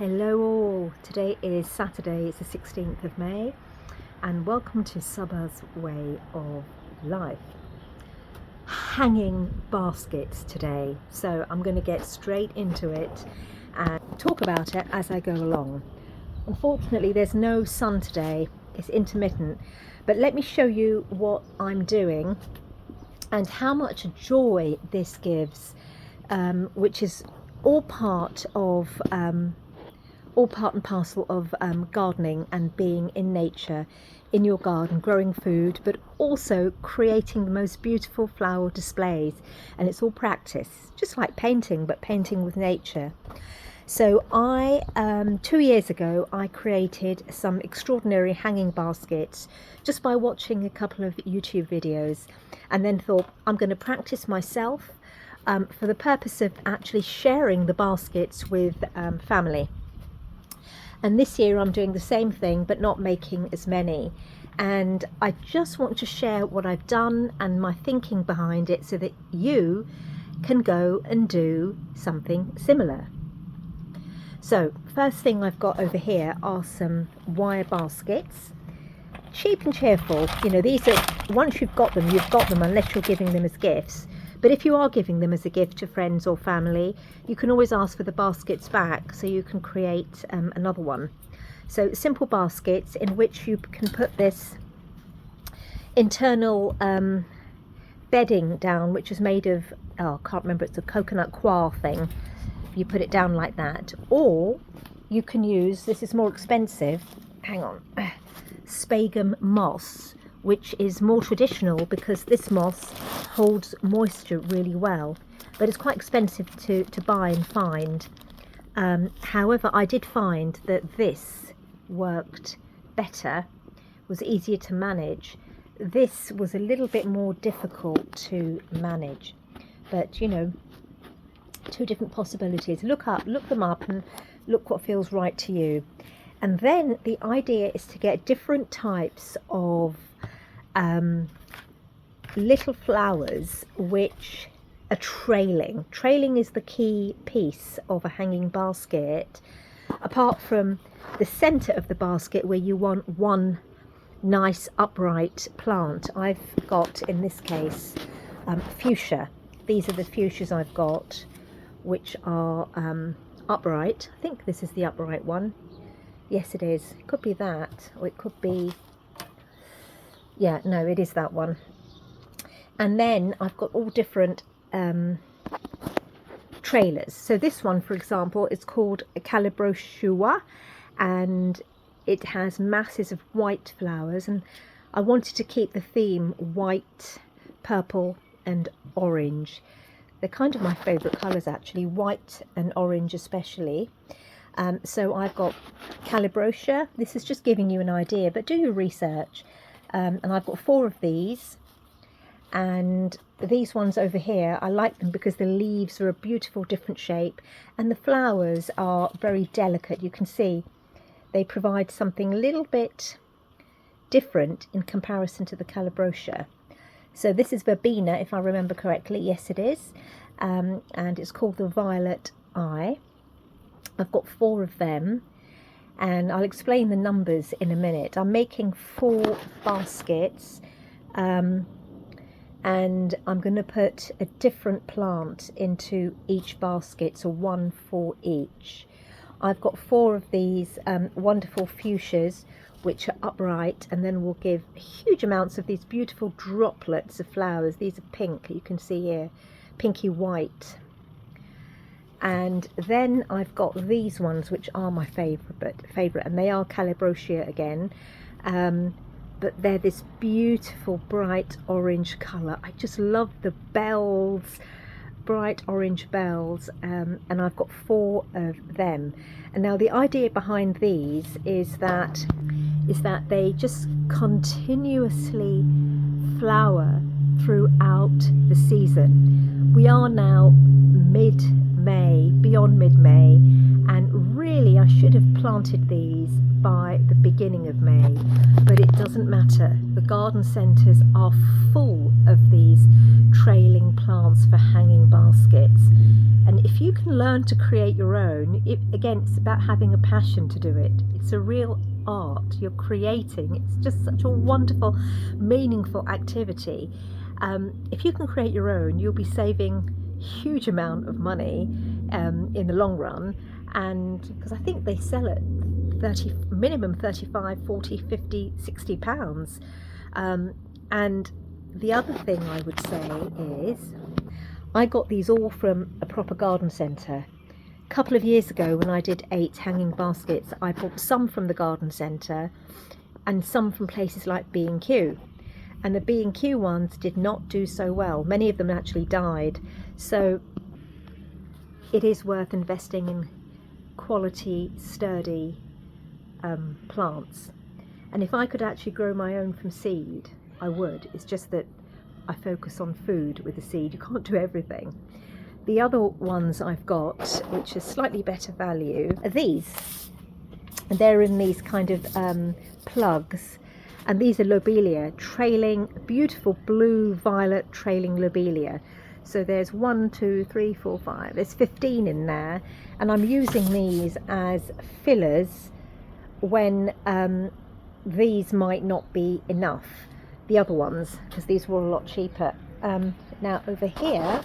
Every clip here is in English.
Hello all, today is Saturday, it's the 16th of May and welcome to Sabah's Way of Life. Hanging baskets today, so I'm going to get straight into it and talk about it as I go along. Unfortunately there's no sun today, it's intermittent, but let me show you what I'm doing and how much joy this gives, which is all part and parcel of gardening and being in nature, in your garden, growing food, but also creating the most beautiful flower displays. And it's all practice, just like painting, but painting with nature. So 2 years ago, I created some extraordinary hanging baskets just by watching a couple of YouTube videos, and then thought I'm going to practice myself for the purpose of actually sharing the baskets with family. And this year I'm doing the same thing, but not making as many. And I just want to share what I've done and my thinking behind it so that you can go and do something similar. So first thing I've got over here are some wire baskets. Cheap and cheerful. You know, these are, once you've got them unless you're giving them as gifts. But if you are giving them as a gift to friends or family, you can always ask for the baskets back, so you can create another one. So simple baskets in which you can put this internal bedding down, which is made of, I can't remember, it's a coconut coir thing. You put it down like that. Or you can use, this is more expensive, hang on, Sphagnum moss, which is more traditional because this moss holds moisture really well, but it's quite expensive to buy and find. However, I did find that this worked better, was easier to manage. This was a little bit more difficult to manage, but you know, two different possibilities. Look them up and look what feels right to you. And then the idea is to get different types of little flowers which are trailing. Trailing is the key piece of a hanging basket, apart from the center of the basket where you want one nice upright plant. I've got, in this case, fuchsia. These are the fuchsias I've got, which are upright. I think this is the upright one. Yes, it is. It could be that, or it could be, yeah, no, it is that one. And then I've got all different trailers. So this one, for example, is called a Calibrachoa, and it has masses of white flowers, and I wanted to keep the theme white, purple and orange. They're kind of my favourite colours actually, white and orange especially. So I've got Calibrachoa. This is just giving you an idea, but do your research. And I've got 4 of these, and these ones over here, I like them because the leaves are a beautiful different shape and the flowers are very delicate. You can see they provide something a little bit different in comparison to the Calibrachoa. So this is Verbena, if I remember correctly. Yes, it is. And it's called the Violet Eye. I've got 4 of them, and I'll explain the numbers in a minute. I'm making 4 baskets, and I'm going to put a different plant into each basket, so 1 for each. I've got 4 of these wonderful fuchsias which are upright, and then we'll give huge amounts of these beautiful droplets of flowers. These are pink, you can see here, pinky white. And then I've got these ones which are my favourite, and they are Calibrachoa again, but they're this beautiful bright orange colour. I just love the bells, bright orange bells, and I've got 4 of them. And now the idea behind these is that they just continuously flower throughout the season. We are now mid-May, beyond mid-May, and really I should have planted these by the beginning of May, but it doesn't matter. The garden centres are full of these trailing plants for hanging baskets. And if you can learn to create your own, again, it's about having a passion to do it. It's a real art. You're creating. It's just such a wonderful, meaningful activity. If you can create your own, you'll be saving a huge amount of money in the long run. And because I think they sell at minimum 35, 40, 50, 60 pounds. And the other thing I would say is, I got these all from a proper garden centre. A couple of years ago when I did 8 hanging baskets, I bought some from the garden centre and some from places like B&Q. And the B&Q ones did not do so well. Many of them actually died. So it is worth investing in quality, sturdy plants. And if I could actually grow my own from seed, I would. It's just that I focus on food with the seed. You can't do everything. The other ones I've got, which is slightly better value, are these. And they're in these kind of plugs. And these are lobelia, trailing, beautiful blue violet trailing lobelia. So there's 1, 2, 3, 4, 5. There's 15 in there. And I'm using these as fillers when these might not be enough. The other ones, because these were a lot cheaper. Now over here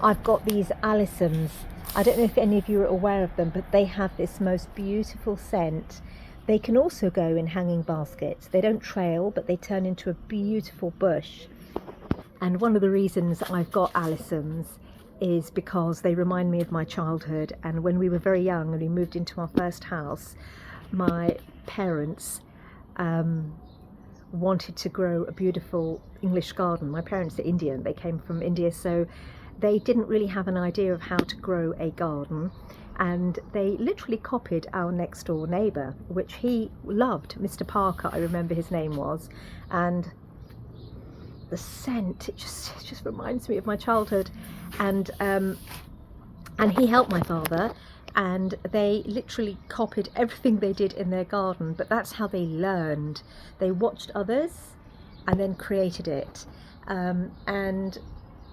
I've got these Alisums. I don't know if any of you are aware of them, but they have this most beautiful scent. They can also go in hanging baskets. They don't trail, but they turn into a beautiful bush. And one of the reasons I've got Alisums is because they remind me of my childhood. And when we were very young and we moved into our first house, my parents wanted to grow a beautiful English garden. My parents are Indian, they came from India, so they didn't really have an idea of how to grow a garden, and they literally copied our next door neighbour, which he loved, Mr. Parker, I remember his name was, and the scent, it just reminds me of my childhood. And he helped my father, and they literally copied everything they did in their garden, but that's how they learned. They watched others and then created it. And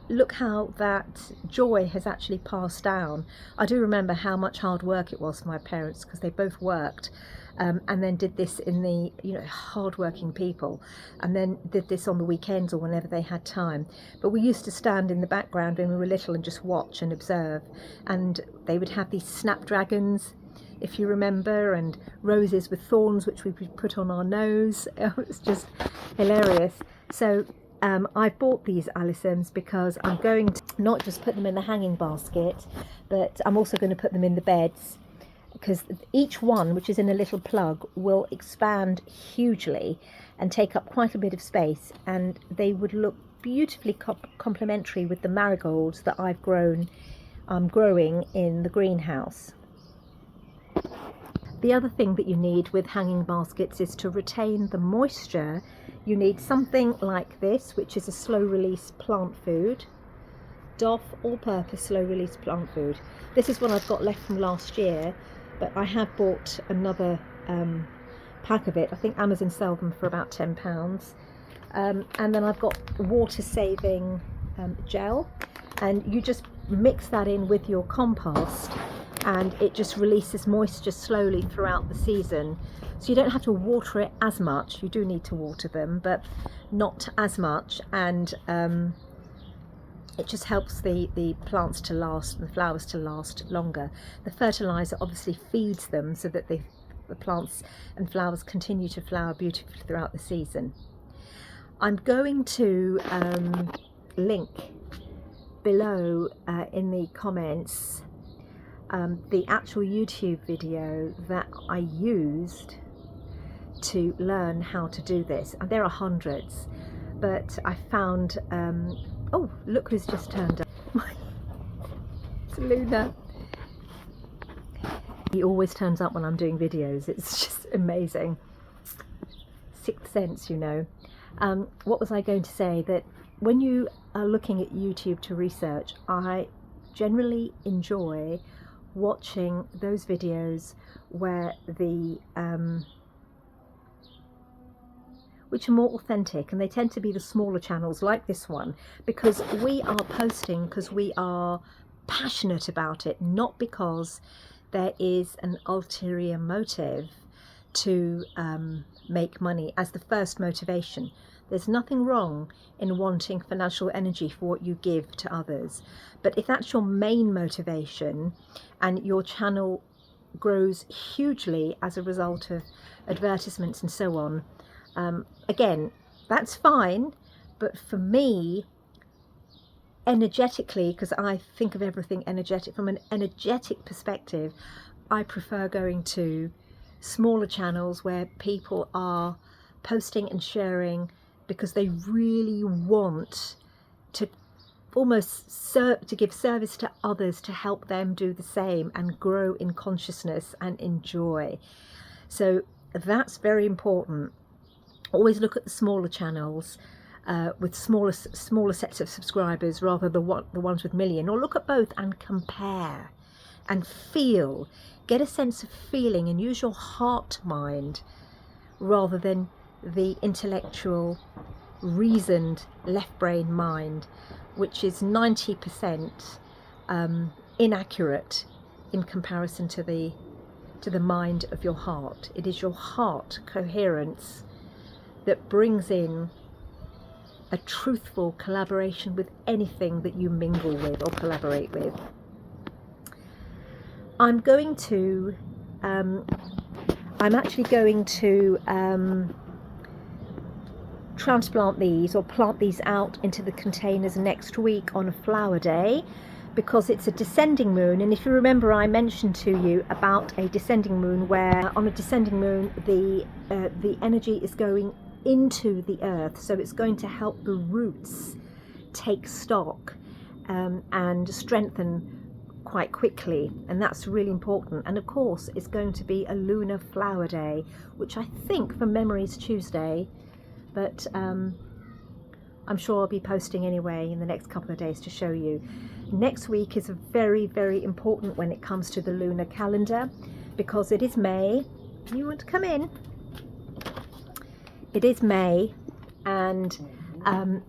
look how that joy has actually passed down. I do remember how much hard work it was for my parents, because they both worked and then did this in the, hard-working people, and then did this on the weekends or whenever they had time. But we used to stand in the background when we were little and just watch and observe, and they would have these snapdragons, if you remember, and roses with thorns which we would put on our nose. It was just hilarious. So I bought these Alisums because I'm going to not just put them in the hanging basket, but I'm also going to put them in the beds, because each one, which is in a little plug, will expand hugely and take up quite a bit of space, and they would look beautifully complementary with the marigolds that I'm growing in the greenhouse. The other thing that you need with hanging baskets is to retain the moisture. You need something like this, which is a slow release plant food. DOF all-purpose slow release plant food. This is what I've got left from last year, but I have bought another pack of it. I think Amazon sell them for about £10. And then I've got water saving gel, and you just mix that in with your compost, and it just releases moisture slowly throughout the season. So you don't have to water it as much. You do need to water them, but not as much, and it just helps the plants to last and the flowers to last longer. The fertilizer obviously feeds them so that the plants and flowers continue to flower beautifully throughout the season. I'm going to link below in the comments the actual YouTube video that I used to learn how to do this. And there are hundreds, but I found oh, look who's just turned up. It's Luna. He always turns up when I'm doing videos. It's just amazing. Sixth sense, What was I going to say? That when you are looking at YouTube to research, I generally enjoy watching those videos where which are more authentic, and they tend to be the smaller channels like this one, because we are posting because we are passionate about it, not because there is an ulterior motive to make money as the first motivation. There's nothing wrong in wanting financial energy for what you give to others, but if that's your main motivation and your channel grows hugely as a result of advertisements and so on, again, that's fine. But for me, energetically, because I think of everything energetic, from an energetic perspective, I prefer going to smaller channels where people are posting and sharing because they really want to almost to give service to others, to help them do the same and grow in consciousness and in joy. So that's very important. Always look at the smaller channels with smaller sets of subscribers rather than the ones with million, or look at both and compare and feel, get a sense of feeling, and use your heart mind rather than the intellectual, reasoned left brain mind, which is 90% inaccurate in comparison to the mind of your heart. It is your heart coherence that brings in a truthful collaboration with anything that you mingle with or collaborate with. I'm actually going to transplant these, or plant these out into the containers next week on a flower day, because it's a descending moon. And if you remember, I mentioned to you about a descending moon, where on a descending moon the energy is going into the earth, so it's going to help the roots take stock and strengthen quite quickly, and that's really important. And of course, it's going to be a lunar flower day, which I think from memory is Tuesday, but I'm sure I'll be posting anyway in the next couple of days to show you. Next week is very, very important when it comes to the lunar calendar, because it is May. You want to come in? It is May, and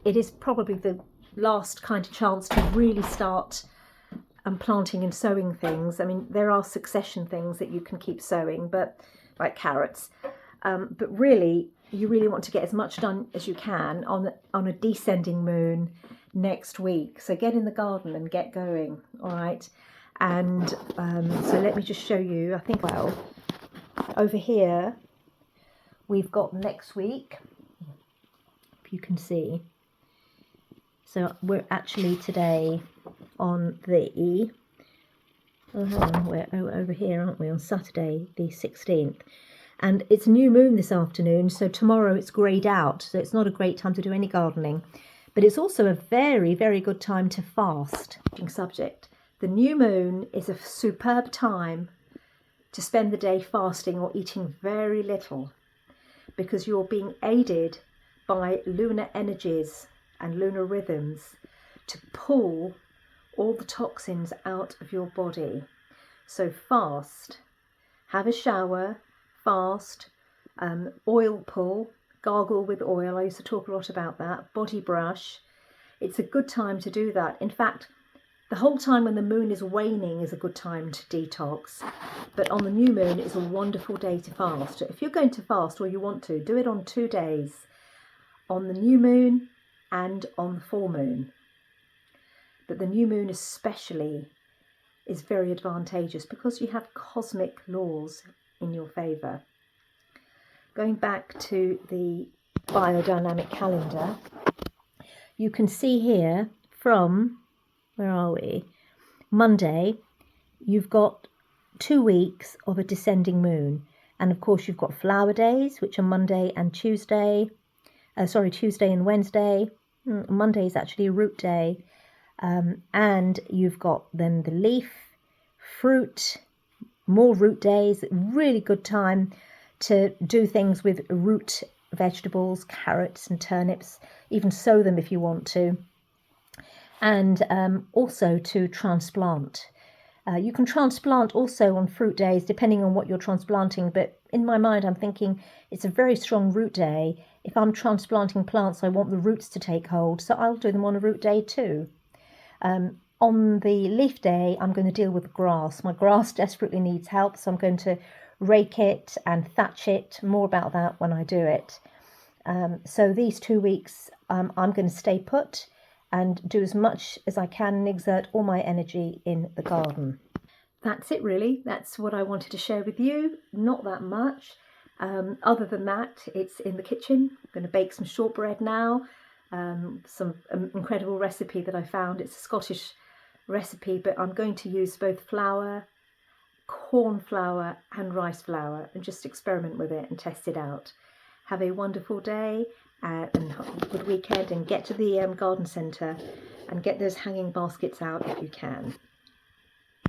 it is probably the last kind of chance to really start planting and sowing things. I mean, there are succession things that you can keep sowing, but like carrots, but really you really want to get as much done as you can on a descending moon next week. So get in the garden and get going. All right. And so let me just show you. I think, well, over here we've got next week, if you can see. So we're actually today on the we're over here, aren't we, on Saturday the 16th, and it's new moon this afternoon, so tomorrow it's greyed out, so it's not a great time to do any gardening, but it's also a very, very good time to fast. Subject: the new moon is a superb time to spend the day fasting or eating very little, because you're being aided by lunar energies and lunar rhythms to pull all the toxins out of your body. So fast, have a shower, fast, oil pull, gargle with oil. I used to talk a lot about that. Body brush. It's a good time to do that. In fact, the whole time when the moon is waning is a good time to detox, but on the new moon it's a wonderful day to fast. If you're going to fast, or you want to, do it on 2 days, on the new moon and on the full moon. But the new moon especially is very advantageous because you have cosmic laws in your favour. Going back to the biodynamic calendar, you can see here from, where are we? Monday, you've got 2 weeks of a descending moon. And of course you've got flower days, which are Monday and Tuesday. Tuesday and Wednesday. Monday is actually a root day. And you've got then the leaf, fruit, more root days. Really good time to do things with root vegetables, carrots and turnips. Even sow them if you want to. And also to transplant. You can transplant also on fruit days, depending on what you're transplanting. But in my mind, I'm thinking it's a very strong root day. If I'm transplanting plants, I want the roots to take hold, so I'll do them on a root day too. On the leaf day, I'm going to deal with grass. My grass desperately needs help, so I'm going to rake it and thatch it. More about that when I do it. So these 2 weeks, I'm going to stay put and do as much as I can and exert all my energy in the garden. That's it really. That's what I wanted to share with you. Not that much. Other than that, it's in the kitchen. I'm going to bake some shortbread now. Some incredible recipe that I found. It's a Scottish recipe, but I'm going to use both flour, corn flour and rice flour and just experiment with it and test it out. Have a wonderful day and a good weekend, and get to the garden centre and get those hanging baskets out if you can.